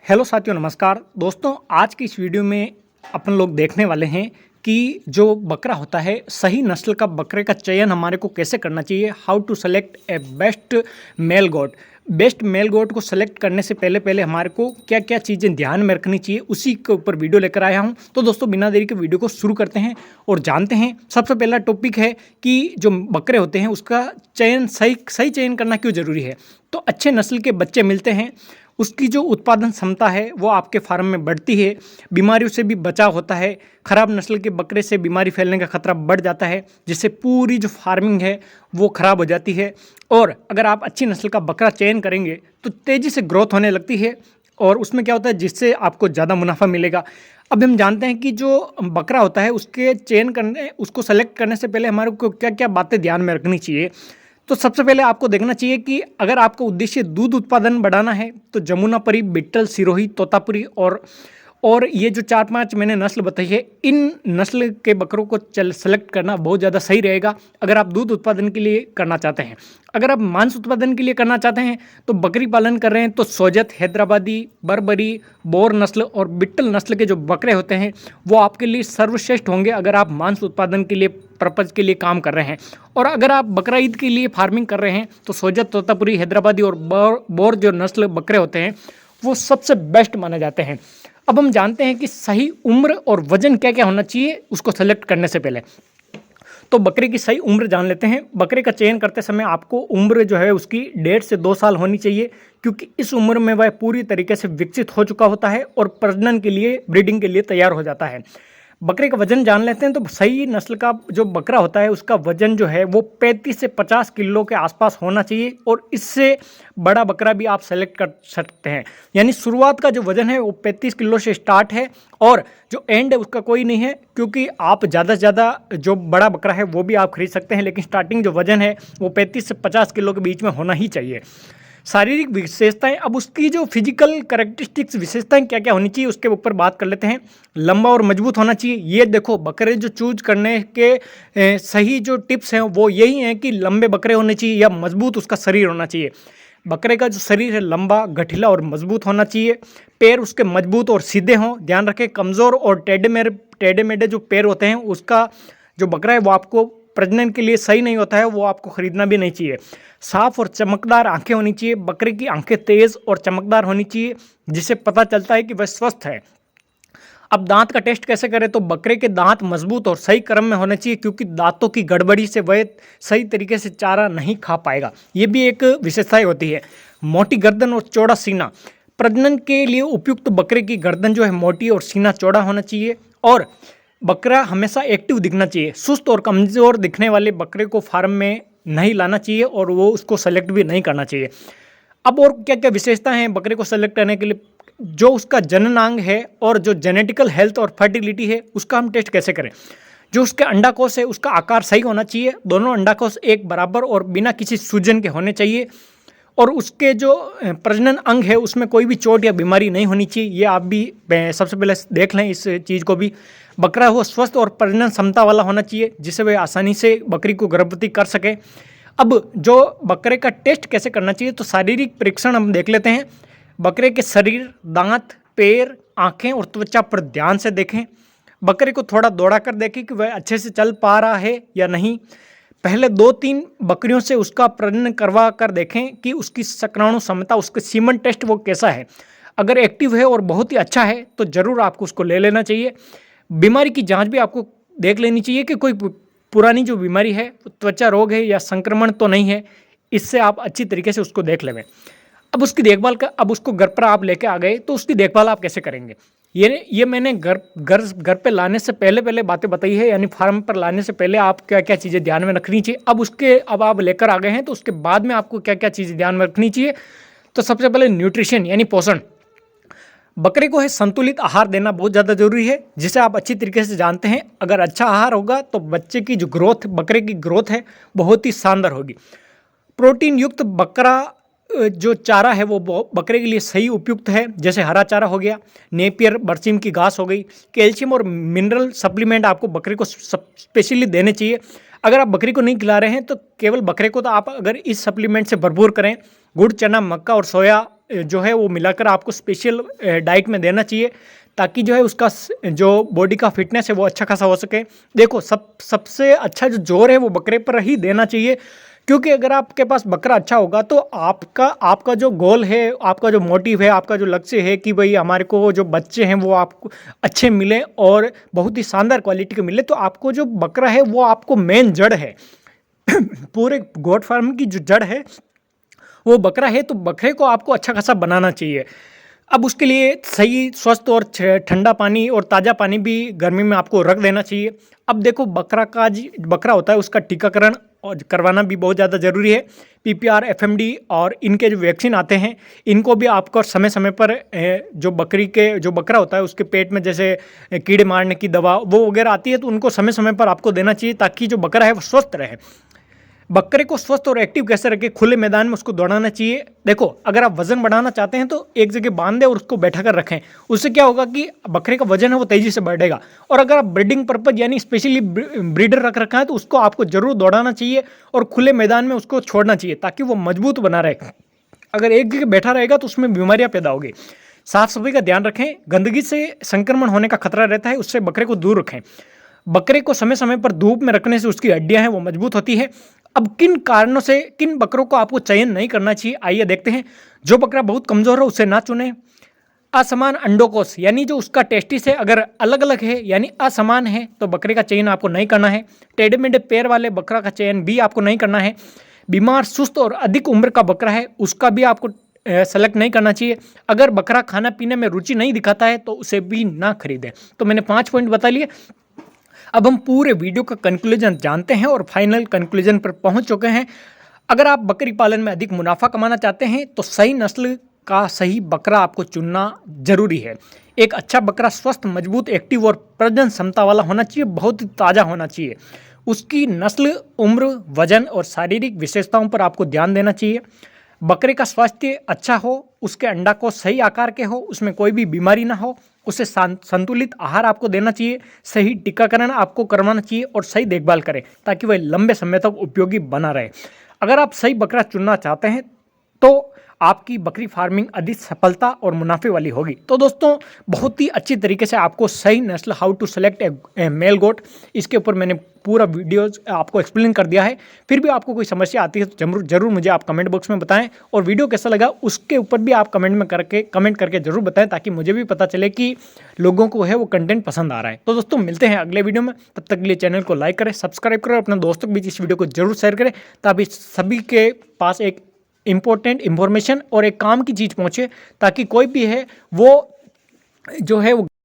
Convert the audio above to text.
Hello साथियों, नमस्कार दोस्तों। आज की इस वीडियो में अपन लोग देखने वाले हैं कि जो बकरा होता है, सही नस्ल का बकरे का चयन हमारे को कैसे करना चाहिए। How to select a best male goat. Best male goat को सेलेक्ट करने से पहले पहले हमारे को क्या क्या चीज़ें ध्यान में रखनी चाहिए, उसी के ऊपर वीडियो लेकर आया हूं। तो दोस्तों, बिना देरी के वीडियो को शुरू करते हैं और जानते हैं। सबसे पहला टॉपिक है कि जो बकरे होते हैं उसका चयन सही चयन करना क्यों ज़रूरी है। तो अच्छे नस्ल के बच्चे मिलते हैं, उसकी जो उत्पादन क्षमता है वो आपके फार्म में बढ़ती है, बीमारियों से भी बचाव होता है। खराब नस्ल के बकरे से बीमारी फैलने का खतरा बढ़ जाता है, जिससे पूरी जो फार्मिंग है वो खराब हो जाती है। और अगर आप अच्छी नस्ल का बकरा चयन करेंगे तो तेज़ी से ग्रोथ होने लगती है और उसमें क्या होता है, जिससे आपको ज़्यादा मुनाफा मिलेगा। अब हम जानते हैं कि जो बकरा होता है उसके चयन करने, उसको सेलेक्ट करने से पहले हमारे को क्या क्या बातें ध्यान में रखनी चाहिए। तो सबसे पहले आपको देखना चाहिए कि अगर आपका उद्देश्य दूध उत्पादन बढ़ाना है तो जमुनापरी, बिट्टल, सिरोही, तोतापुरी और ये जो 4-5 मैंने नस्ल बताई है, इन नस्ल के बकरों को सेलेक्ट करना बहुत ज़्यादा सही रहेगा अगर आप दूध उत्पादन के लिए करना चाहते हैं। अगर आप मांस उत्पादन के लिए करना चाहते हैं तो बकरी पालन कर रहे हैं तो सोजत, हैदराबादी, बरबरी, बोर नस्ल और बिट्टल नस्ल के जो बकरे होते हैं वो आपके लिए सर्वश्रेष्ठ होंगे अगर आप मांस उत्पादन के लिए पर्पज़ के लिए काम कर रहे हैं। और अगर आप बकरा ईद के लिए फार्मिंग कर रहे हैं तो सोजत, तोतापुरी, हैदराबादी और बोर जो नस्ल बकरे होते हैं वो सबसे बेस्ट माने जाते हैं। अब हम जानते हैं कि सही उम्र और वजन क्या क्या होना चाहिए उसको सेलेक्ट करने से पहले। तो बकरे की सही उम्र जान लेते हैं। बकरे का चयन करते समय आपको उम्र जो है उसकी 1.5 से 2 साल होनी चाहिए, क्योंकि इस उम्र में वह पूरी तरीके से विकसित हो चुका होता है और प्रजनन के लिए, ब्रीडिंग के लिए तैयार हो जाता है। बकरे का वजन जान लेते हैं। तो सही नस्ल का जो बकरा होता है उसका वजन जो है वो 35 से 50 किलो के आसपास होना चाहिए और इससे बड़ा बकरा भी आप सेलेक्ट कर सकते हैं। यानी शुरुआत का जो वजन है वो 35 किलो से स्टार्ट है और जो एंड है उसका कोई नहीं है, क्योंकि आप ज़्यादा से ज़्यादा जो बड़ा बकरा है वो भी आप खरीद सकते हैं, लेकिन स्टार्टिंग जो वजन है वो 35 से 50 किलो के बीच में होना ही चाहिए। शारीरिक विशेषताएं, अब उसकी जो फिजिकल कैरेक्टरिस्टिक्स विशेषताएं क्या क्या होनी चाहिए उसके ऊपर बात कर लेते हैं। लंबा और मजबूत होना चाहिए। ये देखो, बकरे जो चूज करने के सही जो टिप्स हैं वो यही हैं कि लंबे बकरे होने चाहिए या मजबूत उसका शरीर होना चाहिए। बकरे का जो शरीर है लंबा, गठीला और मजबूत होना चाहिए। पैर उसके मजबूत और सीधे हों। ध्यान रखें, कमज़ोर और टेढ़े मेढ़े जो पैर होते हैं उसका जो बकरा है वो आपको प्रजनन के लिए सही नहीं होता है, वो आपको खरीदना भी नहीं चाहिए। साफ और चमकदार आंखें होनी चाहिए। बकरे की आंखें तेज और चमकदार होनी चाहिए, जिससे पता चलता है कि वह स्वस्थ है। अब दांत का टेस्ट कैसे करें, तो बकरे के दांत मजबूत और सही क्रम में होने चाहिए, क्योंकि दांतों की गड़बड़ी से वह सही तरीके से चारा नहीं खा पाएगा। ये भी एक विशेषता होती है। मोटी गर्दन और चौड़ा सीना, प्रजनन के लिए उपयुक्त बकरे की गर्दन जो है मोटी और सीना चौड़ा होना चाहिए। और बकरा हमेशा एक्टिव दिखना चाहिए। सुस्त और कमज़ोर दिखने वाले बकरे को फार्म में नहीं लाना चाहिए और वो उसको सेलेक्ट भी नहीं करना चाहिए। अब और क्या क्या विशेषता हैं बकरे को सेलेक्ट करने के लिए, जो उसका जननांग है और जो जेनेटिकल हेल्थ और फर्टिलिटी है उसका हम टेस्ट कैसे करें। जो उसका अंडाकोश है उसका आकार सही होना चाहिए। दोनों अंडाकोश एक बराबर और बिना किसी सूजन के होने चाहिए। और उसके जो प्रजनन अंग है उसमें कोई भी चोट या बीमारी नहीं होनी चाहिए। ये आप भी सबसे पहले देख लें इस चीज़ को भी। बकरा वो स्वस्थ और प्रजनन क्षमता वाला होना चाहिए, जिससे वह आसानी से बकरी को गर्भवती कर सके। अब जो बकरे का टेस्ट कैसे करना चाहिए, तो शारीरिक परीक्षण हम देख लेते हैं। बकरे के शरीर, दांत, पैर, आँखें और त्वचा पर ध्यान से देखें। बकरे को थोड़ा दौड़ा कर देखें कि वह अच्छे से चल पा रहा है या नहीं। पहले 2-3 बकरियों से उसका प्रजनन करवा कर देखें कि उसकी शुक्राणु क्षमता, उसके सीमन टेस्ट वो कैसा है। अगर एक्टिव है और बहुत ही अच्छा है तो ज़रूर आपको उसको ले लेना चाहिए। बीमारी की जांच भी आपको देख लेनी चाहिए कि कोई पुरानी जो बीमारी है, त्वचा रोग है या संक्रमण तो नहीं है। इससे आप अच्छी तरीके से उसको देख लें। अब उसकी देखभाल का, अब उसको घर पर आप लेके आ गए तो उसकी देखभाल आप कैसे करेंगे। ये मैंने घर पे लाने से पहले बातें बताई है, यानी फार्म पर लाने से पहले आप क्या क्या चीज़ें ध्यान में रखनी चाहिए। अब आप लेकर आ गए हैं तो उसके बाद में आपको क्या क्या चीज़ें ध्यान में रखनी चाहिए। तो सबसे पहले न्यूट्रिशन यानी पोषण। बकरे को है संतुलित आहार देना बहुत ज़्यादा जरूरी है, जिसे आप अच्छी तरीके से जानते हैं। अगर अच्छा आहार होगा तो बच्चे की जो ग्रोथ, बकरे की ग्रोथ है बहुत ही शानदार होगी। प्रोटीन युक्त बकरा जो चारा है वो बकरे के लिए सही उपयुक्त है, जैसे हरा चारा हो गया, नेपियर, बरसीम की घास हो गई। कैल्शियम और मिनरल सप्लीमेंट आपको बकरे को स्पेशली देने चाहिए। अगर आप बकरी को नहीं खिला रहे हैं तो केवल बकरे को तो आप अगर इस सप्लीमेंट से भरपूर करें। गुड़, चना, मक्का और सोया जो है वो मिलाकर आपको स्पेशल डाइट में देना चाहिए, ताकि जो है उसका जो बॉडी का फिटनेस है वो अच्छा खासा हो सके। देखो सबसे अच्छा जो जोर है वो बकरे पर ही देना चाहिए, क्योंकि अगर आपके पास बकरा अच्छा होगा तो आपका जो गोल है, आपका जो मोटिव है, आपका जो लक्ष्य है कि भाई हमारे को जो बच्चे हैं वो आपको अच्छे मिले और बहुत ही शानदार क्वालिटी के मिले, तो आपको जो बकरा है वो आपको मेन जड़ है पूरे गोट फार्म की जो जड़ है वो बकरा है, तो बकरे को आपको अच्छा खासा बनाना चाहिए। अब उसके लिए सही स्वस्थ और ठंडा पानी और ताज़ा पानी भी गर्मी में आपको रख देना चाहिए। अब देखो बकरा होता है उसका टीकाकरण और करवाना भी बहुत ज़्यादा ज़रूरी है। पीपीआर, एफएमडी और इनके जो वैक्सीन आते हैं इनको भी आपको समय समय पर जो बकरा होता है उसके पेट में जैसे कीड़े मारने की दवा वो वगैरह आती है, तो उनको समय समय पर आपको देना चाहिए, ताकि जो बकरा है वो स्वस्थ रहे। बकरे को स्वस्थ और एक्टिव कैसे रखें? खुले मैदान में उसको दौड़ाना चाहिए। देखो अगर आप वजन बढ़ाना चाहते हैं तो एक जगह बांध दें और उसको बैठा कर रखें। उससे क्या होगा कि बकरे का वजन है वो तेजी से बढ़ेगा। और अगर आप ब्रीडिंग पर्पज यानी स्पेशली ब्रीडर रख रखा है तो उसको आपको जरूर दौड़ाना चाहिए और खुले मैदान में उसको छोड़ना चाहिए, ताकि वो मजबूत बना रहे। अगर एक जगह बैठा रहेगा तो उसमें बीमारियां पैदा होगी। साफ सफाई का ध्यान रखें, गंदगी से संक्रमण होने का खतरा रहता है, उससे बकरे को दूर रखें। बकरे को समय समय पर धूप में रखने से उसकी हड्डियां हैं वो मजबूत होती है। अब किन कारणों से किन बकरों को आपको चयन नहीं करना चाहिए, आइए देखते हैं। जो बकरा बहुत कमजोर है उसे ना चुने। असमान अंडोकोश यानी जो उसका टेस्टिस है अगर अलग अलग है यानी असमान है तो बकरे का चयन आपको नहीं करना है। टेढ़े मेढ़े पैर वाले बकरा का चयन भी आपको नहीं करना है। बीमार, सुस्त और अधिक उम्र का बकरा है उसका भी आपको सेलेक्ट नहीं करना चाहिए। अगर बकरा खाना पीने में रुचि नहीं दिखाता है तो उसे भी ना खरीदें। तो मैंने 5 पॉइंट बता लिए। अब हम पूरे वीडियो का कंक्लूजन जानते हैं और फाइनल कंक्लूजन पर पहुंच चुके हैं। अगर आप बकरी पालन में अधिक मुनाफा कमाना चाहते हैं तो सही नस्ल का सही बकरा आपको चुनना जरूरी है। एक अच्छा बकरा स्वस्थ, मजबूत, एक्टिव और प्रजनन क्षमता वाला होना चाहिए, बहुत ही ताज़ा होना चाहिए। उसकी नस्ल, उम्र, वजन और शारीरिक विशेषताओं पर आपको ध्यान देना चाहिए। बकरे का स्वास्थ्य अच्छा हो, उसके अंडा को सही आकार के हो, उसमें कोई भी बीमारी ना हो, उसे संतुलित आहार आपको देना चाहिए, सही टीकाकरण आपको करवाना चाहिए और सही देखभाल करें, ताकि वह लंबे समय तक उपयोगी बना रहे। अगर आप सही बकरा चुनना चाहते हैं तो आपकी बकरी फार्मिंग अधिक सफलता और मुनाफे वाली होगी। तो दोस्तों बहुत ही अच्छी तरीके से आपको सही नस्ल, how to select a male goat, इसके ऊपर मैंने पूरा वीडियो आपको एक्सप्लेन कर दिया है। फिर भी आपको कोई समस्या आती है तो जरूर मुझे आप कमेंट बॉक्स में बताएं, और वीडियो कैसा लगा उसके ऊपर भी आप कमेंट करके जरूर बताएं, ताकि मुझे भी पता चले कि लोगों को है वो कंटेंट पसंद आ रहा है। तो दोस्तों मिलते हैं अगले वीडियो में, तब तक के लिए चैनल को लाइक करें, सब्सक्राइब करें, अपने दोस्तों के बीच इस वीडियो को जरूर शेयर करें, ताकि सभी के पास एक इंपॉर्टेंट इन्फॉर्मेशन और एक काम की चीज़ पहुंचे, ताकि कोई भी है वो जो है वो